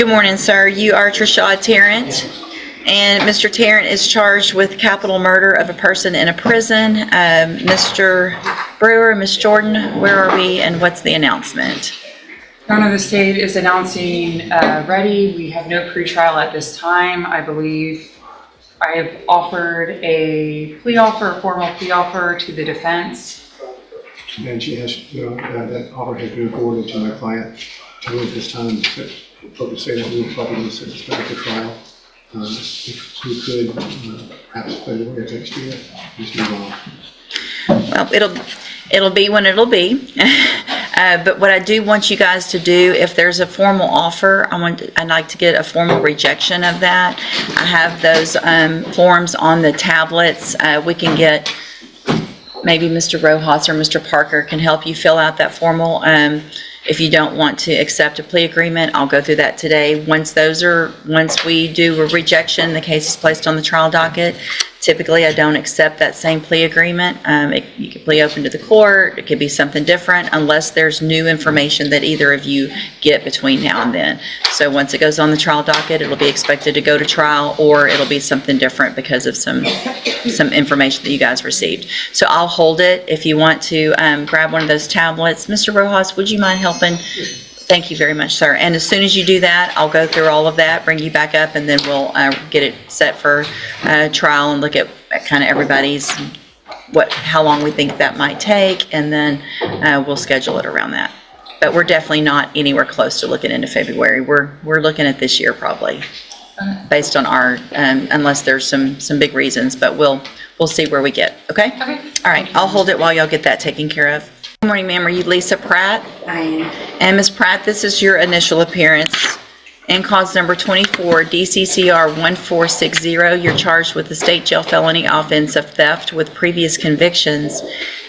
Good morning, sir. You are Trishad Tarrant, and Mr. Tarrant is charged with capital murder of a person in a prison. Mr. Brewer, Ms. Jordan, where are we, and what's the announcement? Your Honor, the state is announcing ready. We have no pretrial at this time. I believe I have offered a formal plea offer to the defense. And she has, that offer has been forwarded to my client. To at this time, to say that we will probably suspend the trial. If we could, perhaps February next year, just move on. Well, it'll be when it'll be. But what I do want you guys to do, if there's a formal offer, I'd like to get a formal rejection of that. I have those forms on the tablets. We can get, maybe Mr. Rojas or Mr. Parker can help you fill out that formal. If you don't want to accept a plea agreement, I'll go through that today. Once we do a rejection, the case is placed on the trial docket. Typically, I don't accept that same plea agreement. You can plea open to the court. It could be something different unless there's new information that either of you get between now and then. So once it goes on the trial docket, it'll be expected to go to trial, or it'll be something different because of some information that you guys received. So I'll hold it. If you want to grab one of those tablets. Mr. Rojas, would you mind helping? Thank you very much, sir. And as soon as you do that, I'll go through all of that, bring you back up, and then we'll get it set for trial and look at kind of everybody's, how long we think that might take, and then we'll schedule it around that. But we're definitely not anywhere close to looking into February. We're looking at this year probably, based on our, unless there's some big reasons, but we'll see where we get. Okay? Okay. All right. I'll hold it while y'all get that taken care of. Good morning, ma'am. Are you Lisa Pratt? I am. And Ms. Pratt, this is your initial appearance. In cause number 24, DCCR 1460, you're charged with the state jail felony offense of theft with previous convictions,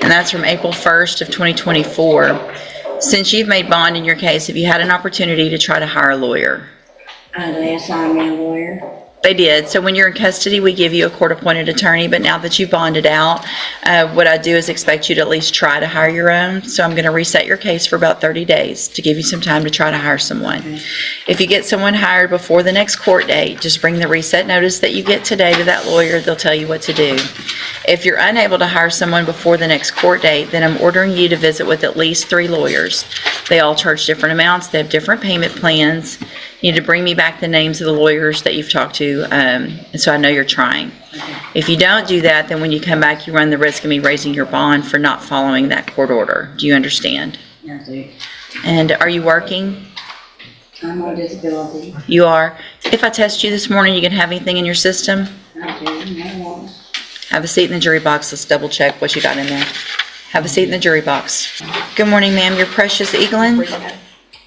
and that's from April 1st of 2024. Since you've made bond in your case, have you had an opportunity to try to hire a lawyer? They assigned me a lawyer. They did. So when you're in custody, we give you a court-appointed attorney, but now that you've bonded out, what I do is expect you to at least try to hire your own. So I'm going to reset your case for about 30 days to give you some time to try to hire someone. Okay. If you get someone hired before the next court date, just bring the reset notice that you get today to that lawyer. They'll tell you what to do. If you're unable to hire someone before the next court date, then I'm ordering you to visit with at least 3 lawyers. They all charge different amounts. They have different payment plans. You need to bring me back the names of the lawyers that you've talked to, so I know you're trying. Okay. If you don't do that, then when you come back, you run the risk of me raising your bond for not following that court order. Do you understand? I do. And are you working? I'm on disability. You are. If I test you this morning, you can have anything in your system? I do. No. Have a seat in the jury box. Let's double check what you got in there. Have a seat in the jury box. Good morning, ma'am. You're Precious Eaglin?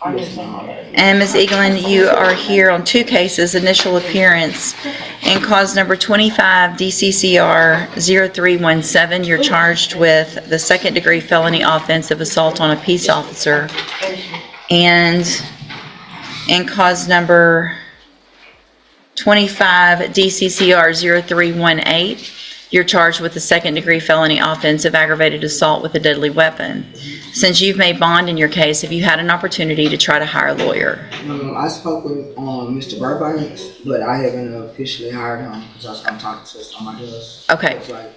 And Ms. Eaglin, you are here on 2 cases, initial appearance. In cause number 25, DCCR 0317, you're charged with the 2nd-degree felony offense of assault on a peace officer. And in cause number 25, DCCR 0318, you're charged with the 2nd-degree felony offense of aggravated assault with a deadly weapon. Since you've made bond in your case, have you had an opportunity to try to hire a lawyer? I spoke with Mr. Burbank, but I haven't officially hired him because I'm talking to somebody else. Okay. It's like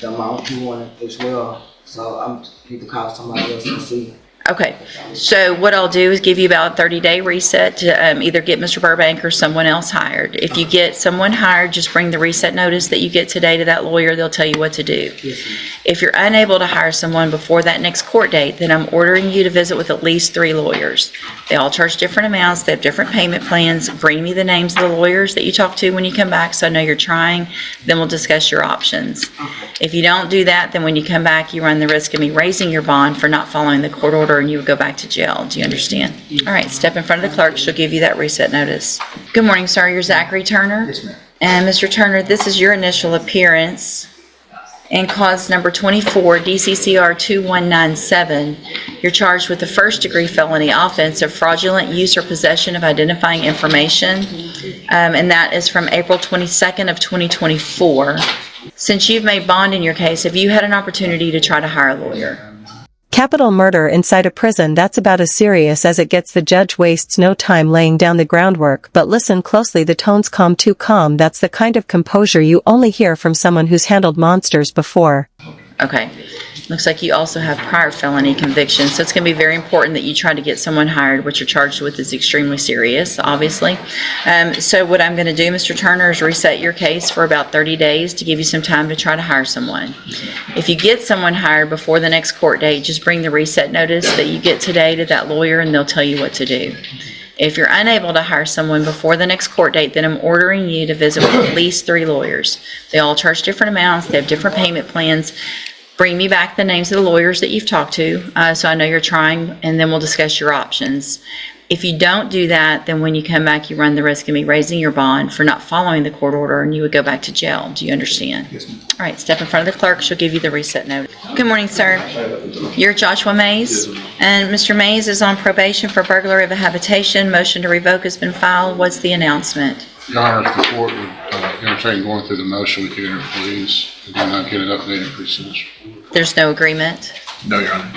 the amount he wanted as well, so I'm need to call somebody else and see. Okay, so what I'll do is give you about a 30-day reset to either get Mr. Burbank or someone else hired. If you get someone hired, just bring the reset notice that you get today to that lawyer. They'll tell you what to do. Yes, if you're unable to hire someone before that next court date, then I'm ordering you to visit with at least 3 lawyers. They all charge different amounts. They have different payment plans. Bring me the names of the lawyers that you talk to when you come back so I know you're trying. Then we'll discuss your options. Okay. If you don't do that, then when you come back, you run the risk of me raising your bond for not following the court order, and you would go back to jail. Do you understand? All right, step in front of the clerk. She'll give you that reset notice. Good morning, sir. You're Zachary Turner? Yes, ma'am. And Mr. Turner, this is your initial appearance. In cause number 24, DCCR 2197, you're charged with the 1st-degree felony offense of fraudulent use or possession of identifying information, and that is from April 22nd of 2024. Since you've made bond in your case, have you had an opportunity to try to hire a lawyer? Capital murder inside a prison, that's about as serious as it gets. The judge wastes no time laying down the groundwork, but listen closely, the tone's calm, too calm. That's the kind of composure you only hear from someone who's handled monsters before. Okay. Looks like you also have prior felony convictions, so it's going to be very important that you try to get someone hired. What you're charged with is extremely serious, obviously. So what I'm going to do, Mr. Turner, is reset your case for about 30 days to give you some time to try to hire someone. If you get someone hired before the next court date, just bring the reset notice that you get today to that lawyer and they'll tell you what to do. If you're unable to hire someone before the next court date, then I'm ordering you to visit with at least 3 lawyers. They all charge different amounts. They have different payment plans. Bring me back the names of the lawyers that you've talked to, so I know you're trying, and then we'll discuss your options. If you don't do that, then when you come back, you run the risk of me raising your bond for not following the court order, and you would go back to jail. Do you understand? Yes, ma'am. All right, step in front of the clerk. She'll give you the reset notice. Good morning, sir. You're Joshua Mays, and Mr. Mays is on probation for burglary of a habitation. Motion to revoke has been filed. What's the announcement? Your Honor, if the court would entertain going through the motion with your please, and then I'll get an updated pre-sentence. There's no agreement. No, Your Honor.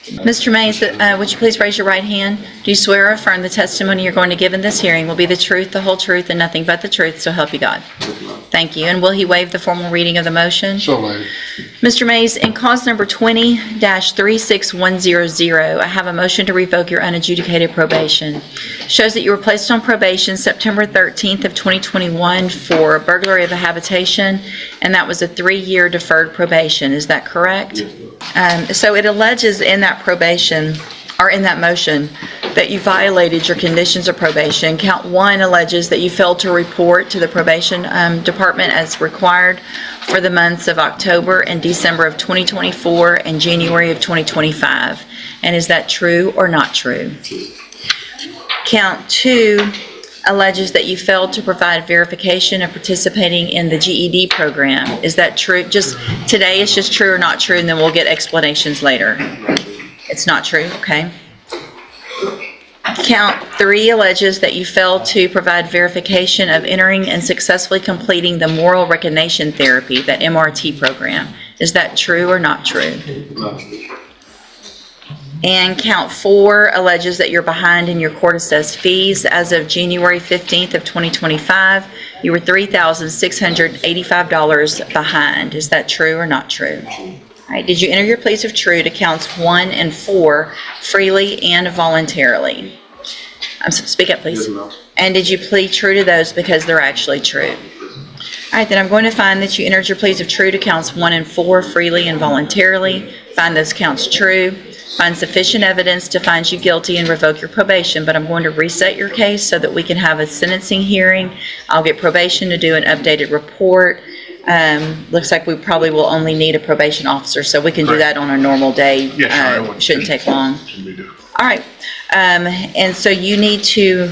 Mr. Mays, would you please raise your right hand? Do you swear or affirm the testimony you're going to give in this hearing will be the truth, the whole truth, and nothing but the truth, so help you God? Thank you. And will he waive the formal reading of the motion? So late. Mr. Mays, in cause number 20-36100, I have a motion to revoke your unadjudicated probation. Shows that you were placed on probation September 13th of 2021 for burglary of a habitation, and that was a 3-year deferred probation. Is that correct? So it alleges in that probation, or in that motion, that you violated your conditions of probation. Count 1 alleges that you failed to report to the probation department as required for the months of October and December of 2024 and January of 2025. And is that true or not true? Count 2 alleges that you failed to provide verification of participating in the GED program. Is that true? Just today, it's just true or not true, and then we'll get explanations later. It's not true, okay. Count 3 alleges that you failed to provide verification of entering and successfully completing the moral recognition therapy, that MRT program. Is that true or not true? And count 4 alleges that you're behind in your court-assessed fees. As of January 15th of 2025, you were $3,685 behind. Is that true or not true? All right, did you enter your pleas of true to counts 1 and 4 freely and voluntarily? Speak up, please. And did you plead true to those because they're actually true? All right, then I'm going to find that you entered your pleas of true to counts 1 and 4 freely and voluntarily. Find those counts true. Find sufficient evidence to find you guilty and revoke your probation, but I'm going to reset your case so that we can have a sentencing hearing. I'll get probation to do an updated report. Looks like we probably will only need a probation officer, so we can do that on a normal day. Yes, shouldn't take long. Shouldn't be difficult. All right, and so you need to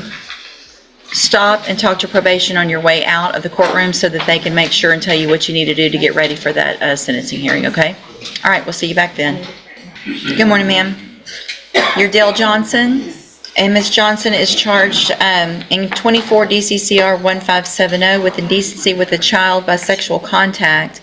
stop and talk to probation on your way out of the courtroom so that they can make sure and tell you what you need to do to get ready for that sentencing hearing, okay? All right, we'll see you back then. Good morning, ma'am. You're Dale Johnson, and Ms. Johnson is charged in 24 DCCR 1570 with indecency with a child by sexual contact,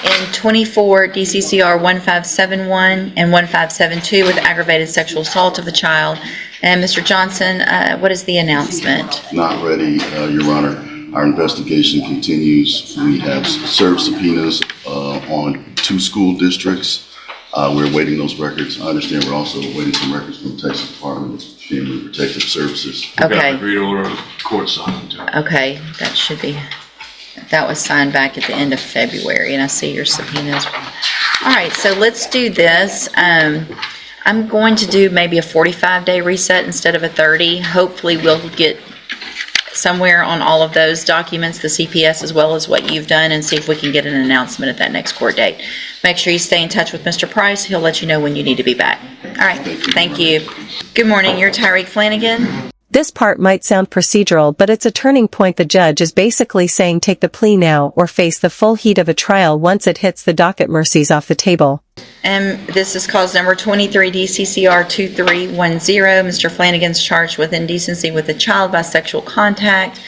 in 24 DCCR 1571 and 1572 with aggravated sexual assault of a child. And Mr. Johnson, what is the announcement? Not ready, Your Honor. Our investigation continues. We have served subpoenas on 2 school districts. We're awaiting those records. I understand we're also awaiting some records from the Texas Department of Family and Protective Services. Got an Okay, agreed order, court signed. okay, that should be, that was signed back at the end of February, and I see your subpoenas. All right, so let's do this. I'm going to do maybe a 45-day reset instead of a 30. Hopefully, we'll get somewhere on all of those documents, the CPS as well as what you've done, and see if we can get an announcement at that next court date. Make sure you stay in touch with Mr. Price. He'll let you know when you need to be back. All right, thank you. Good morning, you're Tyreek Flanagan. This part might sound procedural, but it's a turning point. The judge is basically saying take the plea now or face the full heat of a trial once it hits the docket. Mercy's off the table. And this is cause number 23 DCCR 2310. Mr. Flanagan's charged with indecency with a child by sexual contact.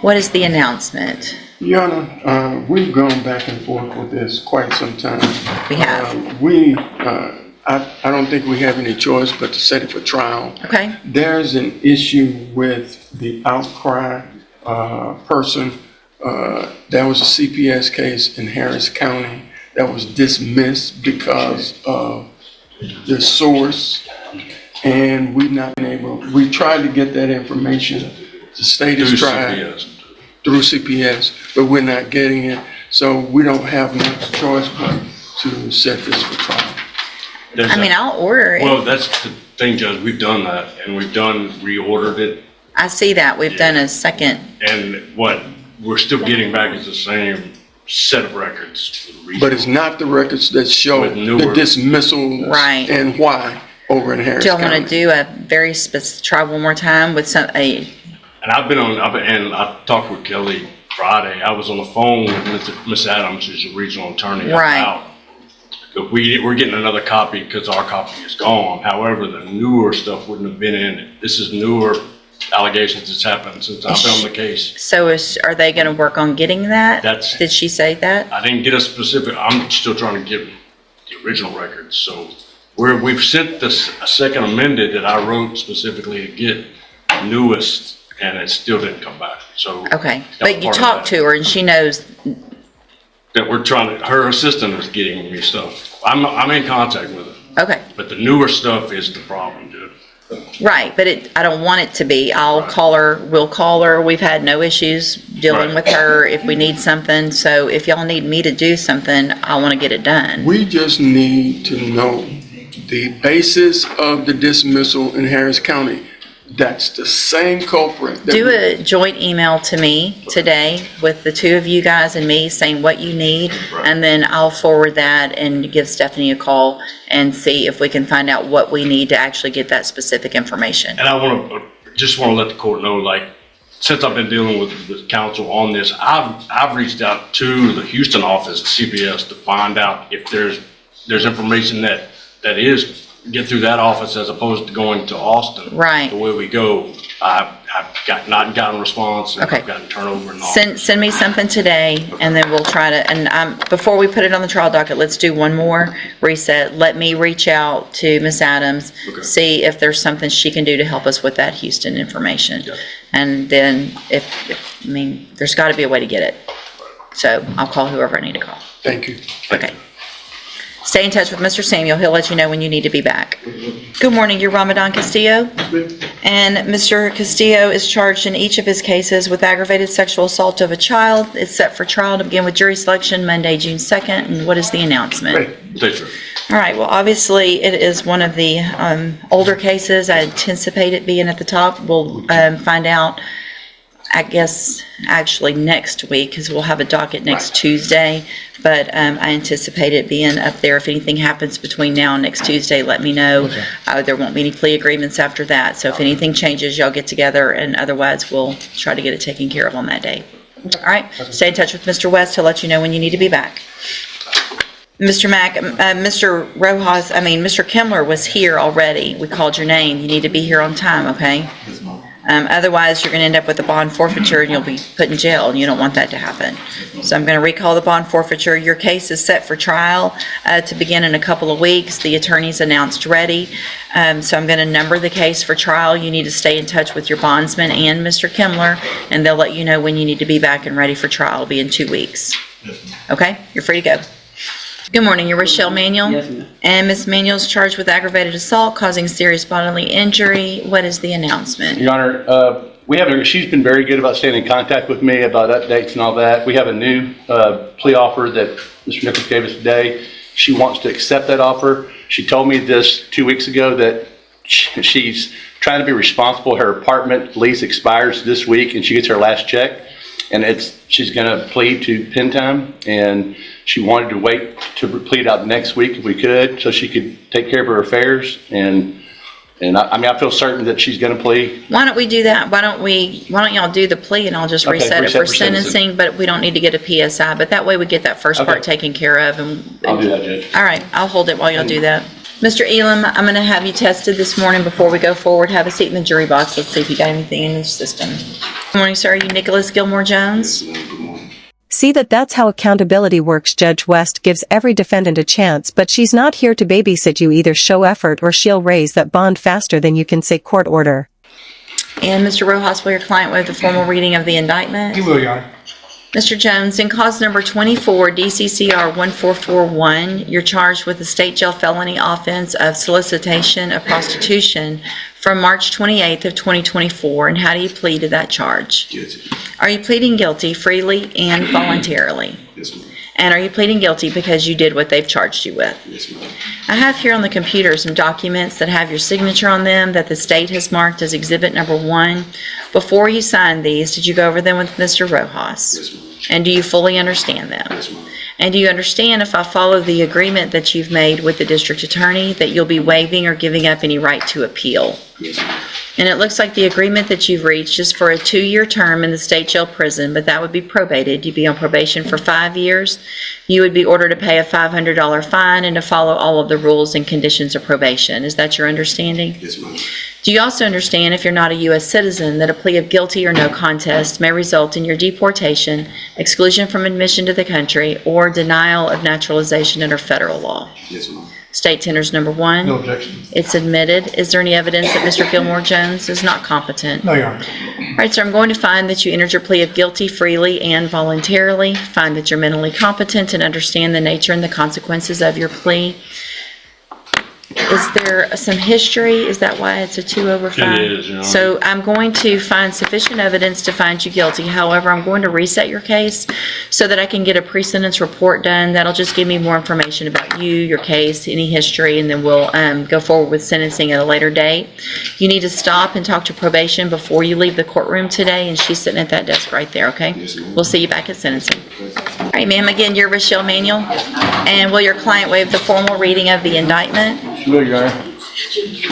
What is the announcement? Your Honor, we've gone back and forth with this quite some time. We have. I don't think we have any choice but to set it for trial. Okay, There's an issue with the outcry person. There was a CPS case in Harris County that was dismissed because of the source, and we've not been able, we tried to get that information. The state has tried through CPS, but we're not getting it. So we don't have much choice but to set this for trial. I mean, I'll order it. Well, that's the thing, Judge, we've done that, and we've reordered it, I see that, we've done a second, and what we're still getting back is the same set of records. For the region. But it's not the records that show With newer- the dismissals Right. and why over in Harris do y'all County. want to do a very specific, try one more time with And I talked with Kelly Friday. I was on the phone with Miss Adams, who's the regional attorney. Right. About, we're getting another copy because our copy is gone. However, the newer stuff wouldn't have been in it. This is newer allegations that's happened since I've been on the case. so are they going to work on getting that? Did she say that? I didn't get a specific, I'm still trying to get the original records. So we've sent this a second amended that I wrote specifically to get newest, and it still didn't come back. So Okay, that but was you part of talked that. to her and she knows, That we're trying to, her assistant is getting me stuff. I'm in contact with her, okay, but the newer stuff is the problem, dude. right, but I don't want it to be. I'll call her, we'll call her. We've had no issues dealing Right. with her if we need something. So if y'all need me to do something, I want to get it done. We just need to know the basis of the dismissal in Harris County. That's the same culprit. that Do we- a joint email to me today with the two of you guys and me saying what you need. And then I'll forward that and give Stephanie a call and see if we can find out what we need to actually get that specific information. And I just want to let the court know, like, since I've been dealing with counsel on this, I've reached out to the Houston office, CPS, to find out if there's information that is get through that office as opposed to going to Austin. Right. The way we go, I've not gotten a response, and Okay. I've gotten turnover and all. Send me something today, and then we'll try to, and before we put it on the trial docket, let's do one more reset. Let me reach out to Miss Adams, Okay. see if there's something she can do to help us with that Houston information. Yeah. And then there's gotta be a way to get it. So I'll call whoever I need to call. Thank you. Okay. Stay in touch with Mr. Samuel. He'll let you know when you need to be back. Good morning, you're Ramadan Castillo. And Mr. Castillo is charged in each of his cases with aggravated sexual assault of a child. It's set for trial to begin with jury selection Monday, June 2nd. And what is the announcement? Thanks, sir. All right, well, obviously, it is one of the older cases. I anticipate it being at the top. We'll find out, I guess, actually next week, because we'll have a docket next Tuesday. But I anticipate it being up there. If anything happens between now and next Tuesday, let me know. There won't be any plea agreements after that. So if anything changes, y'all get together, and otherwise, we'll try to get it taken care of on that day. All right, stay in touch with Mr. West. He'll let you know when you need to be back. Mr. Mack, Mr. Kimler was here already. We called your name. You need to be here on time, okay? Otherwise, you're going to end up with a bond forfeiture and you'll be put in jail, and you don't want that to happen. So I'm going to recall the bond forfeiture. Your case is set for trial to begin in a couple of weeks. The attorney's announced ready. So I'm going to number the case for trial. You need to stay in touch with your bondsman and Mr. Kimler, and they'll let you know when you need to be back and ready for trial. It'll be in 2 weeks. Okay? You're free to go. Good morning, you're Rochelle Manuel? Yes, ma'am. And Ms. Manuel's charged with aggravated assault causing serious bodily injury. What is the announcement? Your Honor, she's been very good about staying in contact with me about updates and all that. We have a new plea offer that Mr. Nichols gave us today. She wants to accept that offer. She told me this 2 weeks ago that she's trying to be responsible. Her apartment lease expires this week and she gets her last check. And she's going to plead to pen time, and she wanted to wait to plead out next week if we could, so she could take care of her affairs. And I feel certain that she's going to plead. Why don't we do that? Why don't y'all do the plea and I'll just Okay, reset it reset for for sentencing. sentencing, but we don't need to get a PSI, but that way we get that first part taken care of. And I'll do that, Judge. all right, I'll hold it while y'all do that. Mr. Elam, I'm going to have you tested this morning before we go forward. Have a seat in the jury box. Let's see if you got anything in your system. Good morning, sir. Are you Nicholas Gilmore Jones? See, that's how accountability works. Judge West gives every defendant a chance, but she's not here to babysit you. Either show effort or she'll raise that bond faster than you can say court order. And Mr. Rojas, will your client waive the formal reading of the indictment? You will, Your Honor. Mr. Jones, in cause number 24, DCCR 1441, you're charged with the state jail felony offense of solicitation of prostitution from March 28th of 2024. And how do you plead to that charge? Guilty. Are you pleading guilty freely and voluntarily? Yes, ma'am. And are you pleading guilty because you did what they've charged you with? Yes, ma'am. I have here on the computer some documents that have your signature on them that the state has marked as exhibit number 1. Before you signed these, did you go over them with Mr. Rojas? Yes, ma'am. And do you fully understand them? Yes, ma'am. And do you understand, if I follow the agreement that you've made with the district attorney, that you'll be waiving or giving up any right to appeal? Yes, ma'am. And it looks like the agreement that you've reached is for a 2-year term in the state jail prison, but that would be probated. You'd be on probation for 5 years. You would be ordered to pay a $500 fine and to follow all of the rules and conditions of probation. Is that your understanding? Yes, ma'am. Do you also understand, if you're not a U.S. citizen, that a plea of guilty or no contest may result in your deportation, exclusion from admission to the country, or denial of naturalization under federal law? Yes, ma'am. State tenders number 1. No objection. It's admitted. Is there any evidence that Mr. Gilmore Jones is not competent? No, Your Honor. All right, sir, I'm going to find that you entered your plea of guilty freely and voluntarily, find that you're mentally competent and understand the nature and the consequences of your plea. Is there some history? Is that why it's a 2 over 5? It is, Your Honor. So I'm going to find sufficient evidence to find you guilty. However, I'm going to reset your case so that I can get a pre-sentence report done. That'll just give me more information about you, your case, any history, and then we'll go forward with sentencing at a later date. You need to stop and talk to probation before you leave the courtroom today, and she's sitting at that desk right there, okay? Yes, ma'am. We'll see you back at sentencing. All right, ma'am, again, you're Rochelle Manuel. And will your client waive the formal reading of the indictment? She will, Your Honor.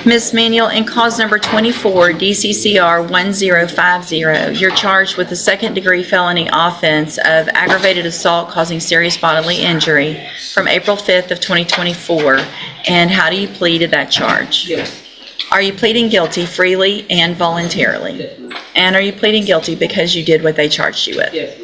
Ms. Manuel, in cause number 24, DCCR 1050, you're charged with the second-degree felony offense of aggravated assault causing serious bodily injury from April 5th of 2024. And how do you plead to that charge? Yes. Are you pleading guilty freely and voluntarily? And are you pleading guilty because you did what they charged you with? Yes.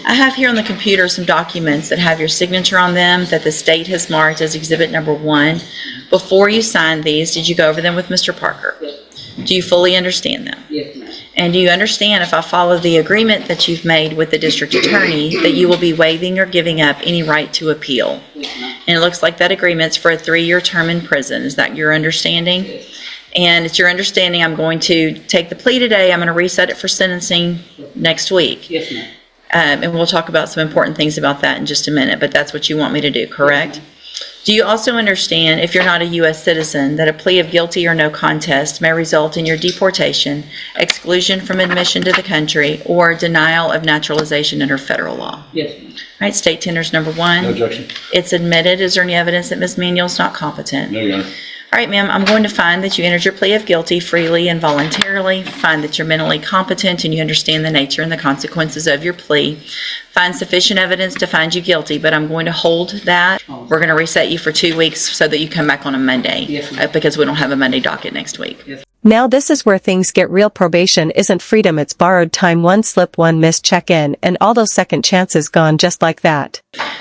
I have here on the computer some documents that have your signature on them that the state has marked as exhibit number 1. Before you signed these, did you go over them with Mr. Parker? Yes. Do you fully understand them? Yes, ma'am. And do you understand, if I follow the agreement that you've made with the district attorney, that you will be waiving or giving up any right to appeal? Yes, ma'am. And it looks like that agreement's for a 3-year term in prison. Is that your understanding? Yes. And it's your understanding I'm going to take the plea today, I'm going to reset it for sentencing next week. Yes, ma'am. And we'll talk about some important things about that in just a minute, but that's what you want me to do, correct? Do you also understand, if you're not a U.S. citizen, that a plea of guilty or no contest may result in your deportation, exclusion from admission to the country, or denial of naturalization under federal law? Yes, ma'am. All right, state tenders number 1. No objection. It's admitted. Is there any evidence that Ms. Manuel's not competent? No, Your Honor. All right, ma'am, I'm going to find that you entered your plea of guilty freely and voluntarily, find that you're mentally competent and you understand the nature and the consequences of your plea, find sufficient evidence to find you guilty, but I'm going to hold that. We're going to reset you for 2 weeks so that you come back on a Monday, Yes, ma'am. because we don't have a Monday docket next week. Yes. Now this is where things get real. Probation isn't freedom, it's borrowed time. 1 slip, 1 missed check-in, and all those second chances gone just like that.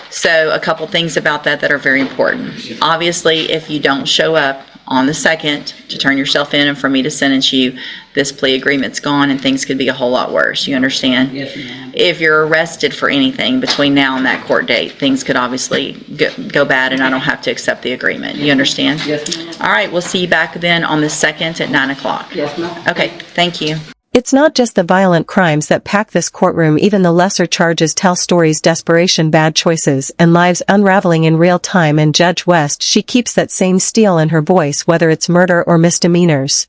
So a couple things about that are very important. Obviously, if you don't show up on the 2nd to turn yourself in and for me to sentence you, this plea agreement's gone and things could be a whole lot worse. You understand? Yes, ma'am. If you're arrested for anything between now and that court date, things could obviously go bad and I don't have to accept the agreement. You understand? Yes, ma'am. All right, we'll see you back then on the 2nd at 9 o'clock. Yes, ma'am. Okay, thank you. It's not just the violent crimes that pack this courtroom. Even the lesser charges tell stories, desperation, bad choices, and lives unraveling in real time. And Judge West, she keeps that same steel in her voice, whether it's murder or misdemeanors.